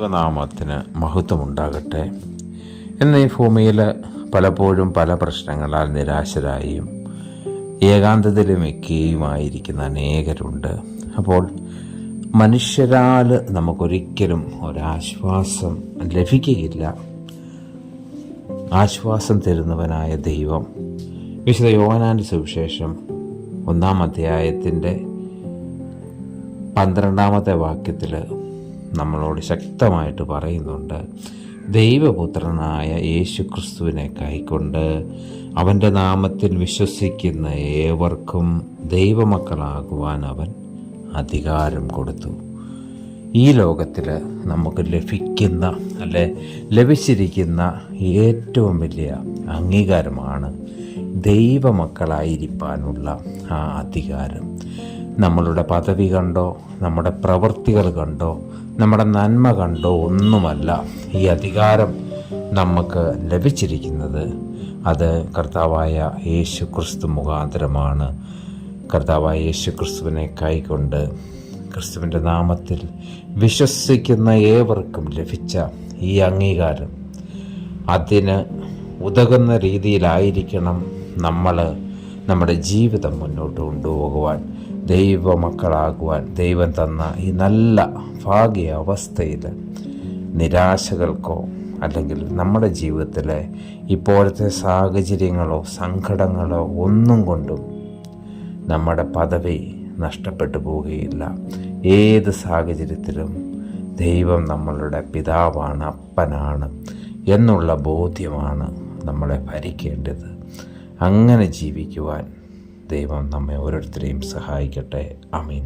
നാമത്തിന് മഹത്വമുണ്ടാകട്ടെ. ഇന്ന് ഈ ഭൂമിയിൽ പലപ്പോഴും പല പ്രശ്നങ്ങളാൽ നിരാശരായും ഏകാന്തതയിലുമൊക്കെയുമായിരിക്കുന്ന അനേകരുണ്ട്. അപ്പോൾ മനുഷ്യരാൽ നമുക്കൊരിക്കലും ഒരാശ്വാസം ലഭിക്കുകയില്ല. ആശ്വാസം തരുന്നവനായ ദൈവം വിശുദ്ധ യോഹന്നാന്റെ സുവിശേഷം 1-ാം അധ്യായത്തിൻ്റെ 12-ാമത്തെ വാക്യത്തിൽ നമ്മളോട് ശക്തമായിട്ട് പറയുന്നുണ്ട്, ദൈവപുത്രനായ യേശു ക്രിസ്തുവിനെ കൈക്കൊണ്ട് അവൻ്റെ നാമത്തിൽ വിശ്വസിക്കുന്ന ഏവർക്കും ദൈവമക്കളാകുവാൻ അവൻ അധികാരം കൊടുത്തു. ഈ ലോകത്തിൽ നമുക്ക് ലഭിച്ചിരിക്കുന്ന ഏറ്റവും വലിയ അംഗീകാരമാണ് ദൈവമക്കളായിരിക്കാനുള്ള ആ അധികാരം. നമ്മളുടെ പദവി കണ്ടോ, നമ്മുടെ പ്രവൃത്തികൾ കണ്ടോ, നമ്മുടെ നന്മ കണ്ടോ ഒന്നുമല്ല ഈ അധികാരം നമുക്ക് ലഭിച്ചിരിക്കുന്നത്. അത് കർത്താവായ യേശു ക്രിസ്തു മുഖാന്തരമാണ്. കർത്താവായ യേശു ക്രിസ്തുവിനെ കൈക്കൊണ്ട് ക്രിസ്തുവിൻ്റെ നാമത്തിൽ വിശ്വസിക്കുന്ന ഏവർക്കും ലഭിച്ച ഈ അംഗീകാരം, അതിന് ഉതകുന്ന രീതിയിലായിരിക്കണം നമ്മൾ നമ്മുടെ ജീവിതം മുന്നോട്ട് കൊണ്ടുപോകുവാൻ, ദൈവമക്കളാകുവാൻ ദൈവം തന്ന ഈ നല്ല ഭാഗ്യ അവസ്ഥയിൽ നിരാശകൾക്കോ അല്ലെങ്കിൽ നമ്മുടെ ജീവിതത്തിലെ ഇപ്പോഴത്തെ സാഹചര്യങ്ങളോ സങ്കടങ്ങളോ ഒന്നും കൊണ്ടും നമ്മുടെ പദവി നഷ്ടപ്പെട്ടു പോവുകയില്ല. ഏത് സാഹചര്യത്തിലും ദൈവം നമ്മളുടെ പിതാവാണ്, അപ്പനാണ് എന്നുള്ള ബോധ്യമാണ് നമ്മളെ ഭരിക്കേണ്ടത്. അങ്ങനെ ജീവിക്കുവാൻ ദൈവം നമ്മെ ഓരോരുത്തരെയും സഹായിക്കട്ടെ. ആമീൻ.